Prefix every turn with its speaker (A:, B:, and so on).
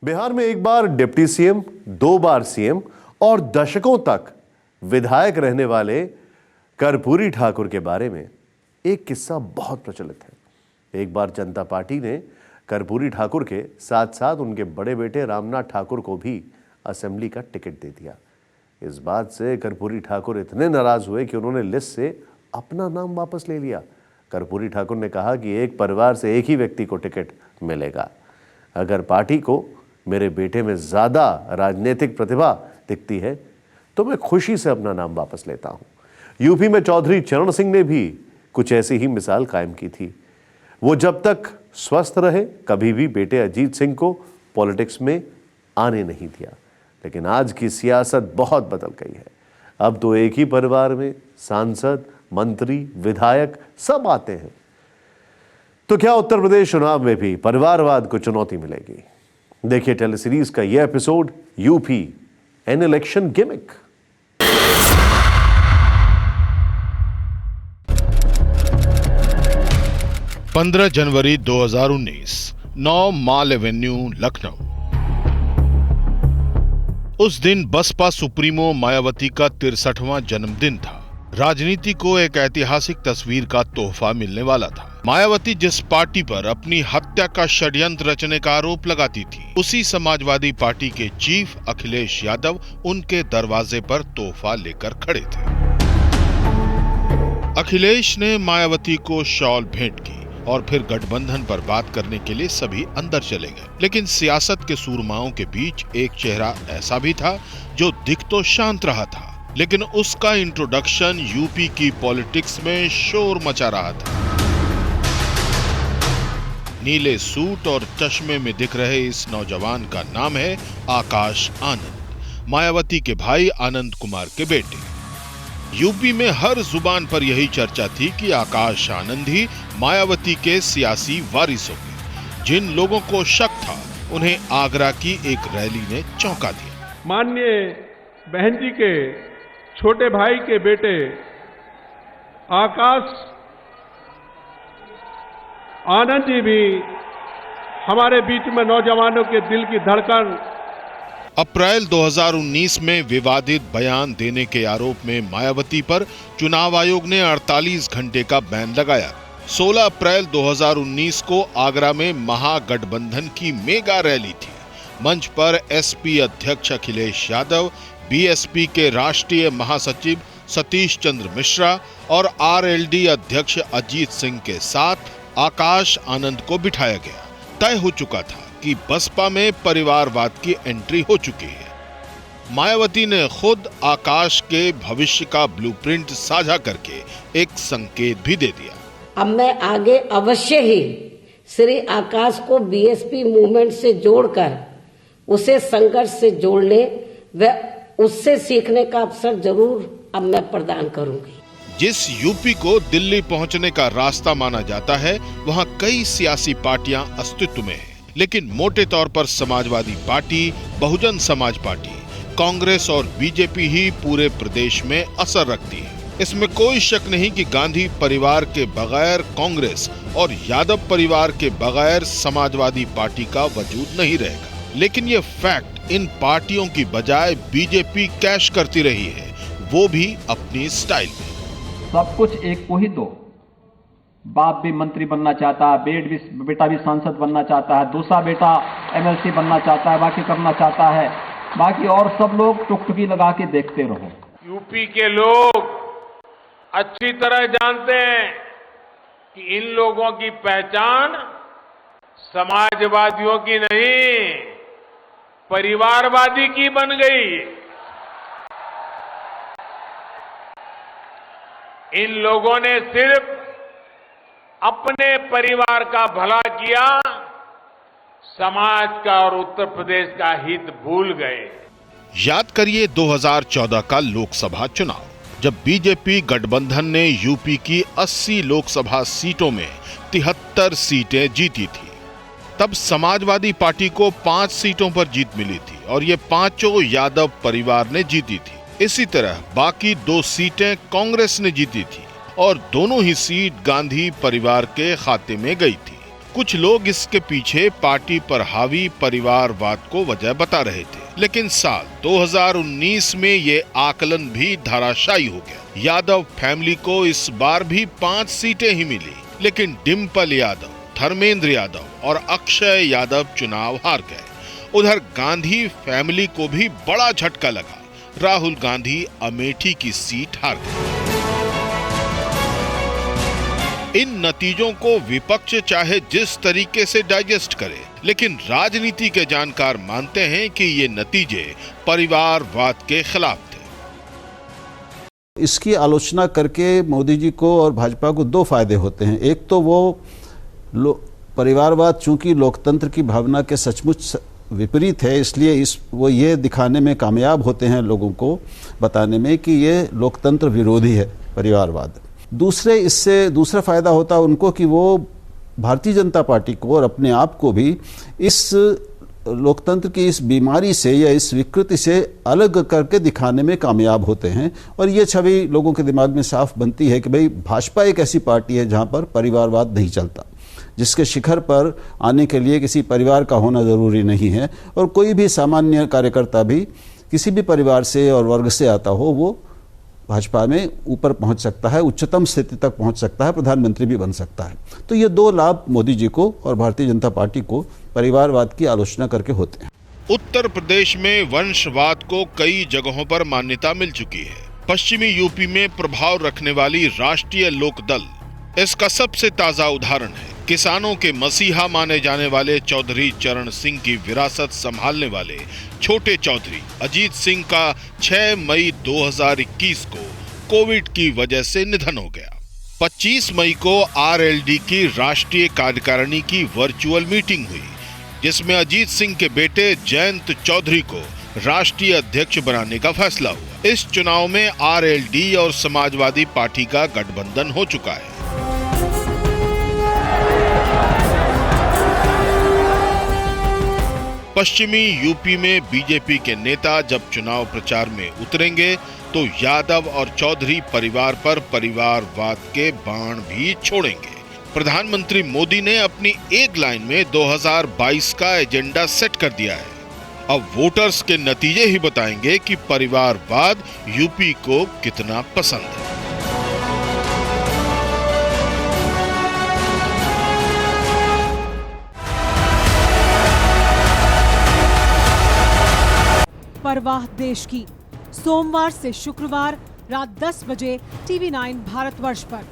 A: बिहार में एक बार deputy CM, 2 बार CM और दशकों तक विधायक रहने वाले कर्पूरी ठाकुर के बारे में एक किस्सा बहुत प्रचलित है। एक बार जनता पार्टी ने कर्पूरी ठाकुर के साथ साथ उनके बड़े बेटे रामनाथ ठाकुर को भी असेंबली का टिकट दे दिया। इस बात से कर्पूरी ठाकुर इतने नाराज हुए कि उन्होंने लिस्ट से अपना नाम वापस ले लिया। कर्पूरी ठाकुर ने कहा कि एक परिवार से एक ही व्यक्ति को टिकट मिलेगा। अगर पार्टी को मेरे बेटे में ज़्यादा राजनीतिक प्रतिभा दिखती है तो मैं खुशी से अपना नाम वापस लेता हूं। यूपी में चौधरी चरण सिंह ने भी कुछ ऐसी ही मिसाल कायम की थी। वो जब तक स्वस्थ रहे कभी भी बेटे अजीत सिंह को पॉलिटिक्स में आने नहीं दिया। लेकिन आज की सियासत बहुत बदल गई है। अब तो एक ही परिवार में सांसद, मंत्री, विधायक सब आते हैं। तो क्या उत्तर प्रदेश चुनाव में भी परिवारवाद को चुनौती मिलेगी? देखिए टेलीसीरीज का यह episode, UP an election gimmick.
B: पंद्रह जनवरी 2019, 9 माल एवेन्यू, लखनऊ। उस दिन बसपा सुप्रीमो मायावती का 63वां जन्मदिन था। राजनीति को एक ऐतिहासिक तस्वीर का तोहफा मिलने वाला था। मायावती जिस पार्टी पर अपनी हत्या का षड्यंत्र रचने का आरोप लगाती थी, उसी समाजवादी पार्टी के चीफ अखिलेश यादव उनके दरवाजे पर तोहफा लेकर खड़े थे। अखिलेश ने मायावती को शॉल भेंट की और फिर गठबंधन पर बात करने के लिए सभी अंदर चले गए। लेकिन सियासत के सूरमाओं के बीच एक चेहरा ऐसा भी था जो दिख तो शांत रहा था, लेकिन उसका इंट्रोडक्शन यूपी की पॉलिटिक्स में शोर मचा रहा था। नीले सूट और चश्मे में दिख रहे इस नौजवान का नाम है आकाश आनंद, मायावती के भाई आनंद कुमार के बेटे। यूपी में हर जुबान पर यही चर्चा थी कि आकाश आनंद ही मायावती के सियासी वारिस होंगे। जिन लोगों को शक था उन्हें आगरा की एक रैली ने चौंका दिया।
C: माननीय बहन जी के छोटे भाई के बेटे आकाश आनंद जी भी हमारे बीच में नौजवानों के दिल की धड़कन।
B: अप्रैल 2019 में विवादित बयान देने के आरोप में मायावती पर चुनाव आयोग ने 48 घंटे का बैन लगाया। 16 अप्रैल 2019 को आगरा में महागठबंधन की मेगा रैली थी। मंच पर एसपी अध्यक्ष अखिलेश यादव, बीएसपी के राष्ट्रीय महासचिव सतीश चंद्र मिश्रा और आरएलडी अध्यक्ष अजीत सिंह के साथ आकाश आनंद को बिठाया गया। तय हो चुका था कि बसपा में परिवारवाद की एंट्री हो चुकी है। मायावती ने खुद आकाश के भविष्य का ब्लूप्रिंट साझा करके एक संकेत भी दे दिया।
D: अब मैं आगे अवश्य ही श्री आकाश को बीएसपी मूवमेंट से जोड़कर उसे संघर्ष से जोड़ने व उससे सीखने का अवसर जरूर अब मैं प्रदान करूंगी।
B: जिस यूपी को दिल्ली पहुंचने का रास्ता माना जाता है, वहां कई सियासी पार्टियां अस्तित्व में हैं। लेकिन मोटे तौर पर समाजवादी पार्टी, बहुजन समाज पार्टी, कांग्रेस और बीजेपी ही पूरे प्रदेश में असर रखती है। इसमें कोई शक नहीं कि गांधी परिवार के बगैर कांग्रेस और यादव परिवार के बगैर समाजवादी पार्टी का वजूद नहीं रहेगा। लेकिन ये फैक्ट इन पार्टियों की बजाय बीजेपी कैश करती रही है, वो भी अपनी स्टाइल में।
E: सब कुछ एक को ही दो। बाप भी मंत्री बनना चाहता है, बेटा भी सांसद बनना चाहता है, दूसरा बेटा एमएलसी बनना चाहता है, बाकी करना चाहता है, बाकी और सब लोग टुकटुकी लगा के देखते रहो।
C: यूपी के लोग अच्छी तरह जानते हैं कि इन लोगों की पहचान समाजवादियों की नहीं, परिवारवादी की बन गई। इन लोगों ने सिर्फ अपने परिवार का भला किया, समाज का और उत्तर प्रदेश का हित भूल गए।
B: याद करिए 2014 का लोकसभा चुनाव, जब बीजेपी गठबंधन ने यूपी की 80 लोकसभा सीटों में 73 सीटें जीती थी। तब समाजवादी पार्टी को 5 सीटों पर जीत मिली थी और ये पांचों यादव परिवार ने जीती थी। इसी तरह बाकी 2 सीटें कांग्रेस ने जीती थी और दोनों ही सीट गांधी परिवार के खाते में गई थी। कुछ लोग इसके पीछे पार्टी पर हावी परिवारवाद को वजह बता रहे थे, लेकिन साल 2019 में ये आकलन भी धराशायी हो गया। यादव फैमिली को इस बार भी 5 सीटें ही मिली, लेकिन डिम्पल यादव, धर्मेंद्र यादव और अक्षय यादव चुनाव हार गए। उधर गांधी फैमिली को भी बड़ा झटका लगा। राहुल गांधी अमेठी की सीट हार गए। इन नतीजों को विपक्ष चाहे जिस तरीके से डाइजेस्ट करे, लेकिन राजनीति के जानकार मानते हैं कि ये नतीजे परिवारवाद के खिलाफ थे।
F: इसकी आलोचना करके मोदी जी को और भाजपा को 2 फायदे होते हैं। एक तो वो परिवारवाद चूंकि लोकतंत्र की भावना के सचमुच विपरीत है, इसलिए वो ये दिखाने में कामयाब होते हैं, लोगों को बताने में कि ये लोकतंत्र विरोधी है परिवारवाद। इससे दूसरा फायदा होता है उनको कि वो भारतीय जनता पार्टी को और अपने आप को भी इस लोकतंत्र की इस बीमारी से या इस विकृति से अलग करके दिखाने में कामयाब होते हैं। और ये छवि लोगों के दिमाग में साफ बनती है कि भाई भाजपा एक ऐसी पार्टी है जहां पर परिवारवाद नहीं चलता, जिसके शिखर पर आने के लिए किसी परिवार का होना जरूरी नहीं है, और कोई भी सामान्य कार्यकर्ता भी किसी भी परिवार से और वर्ग से आता हो वो भाजपा में ऊपर पहुंच सकता है, उच्चतम स्थिति तक पहुंच सकता है, प्रधानमंत्री भी बन सकता है। तो ये 2 लाभ मोदी जी को और भारतीय जनता पार्टी को परिवारवाद की आलोचना करके होते हैं।
B: उत्तर प्रदेश में वंशवाद को कई जगहों पर मान्यता मिल चुकी है। पश्चिमी यूपी में प्रभाव रखने वाली राष्ट्रीय लोकदल इसका सबसे ताजा उदाहरण है। किसानों के मसीहा माने जाने वाले चौधरी चरण सिंह की विरासत संभालने वाले छोटे चौधरी अजीत सिंह का 6 मई 2021 को कोविड की वजह से निधन हो गया। 25 मई को आरएलडी की राष्ट्रीय कार्यकारिणी की वर्चुअल मीटिंग हुई, जिसमें अजीत सिंह के बेटे जयंत चौधरी को राष्ट्रीय अध्यक्ष बनाने का फैसला हुआ। इस चुनाव में आरएलडी और समाजवादी पार्टी का गठबंधन हो चुका है। पश्चिमी यूपी में बीजेपी के नेता जब चुनाव प्रचार में उतरेंगे तो यादव और चौधरी परिवार पर परिवारवाद के बाण भी छोड़ेंगे। प्रधानमंत्री मोदी ने अपनी एक लाइन में 2022 का एजेंडा सेट कर दिया है। अब वोटर्स के नतीजे ही बताएंगे कि परिवारवाद यूपी को कितना पसंद है।
G: परवाह देश की, सोमवार से शुक्रवार रात 10 बजे TV9 भारतवर्ष पर।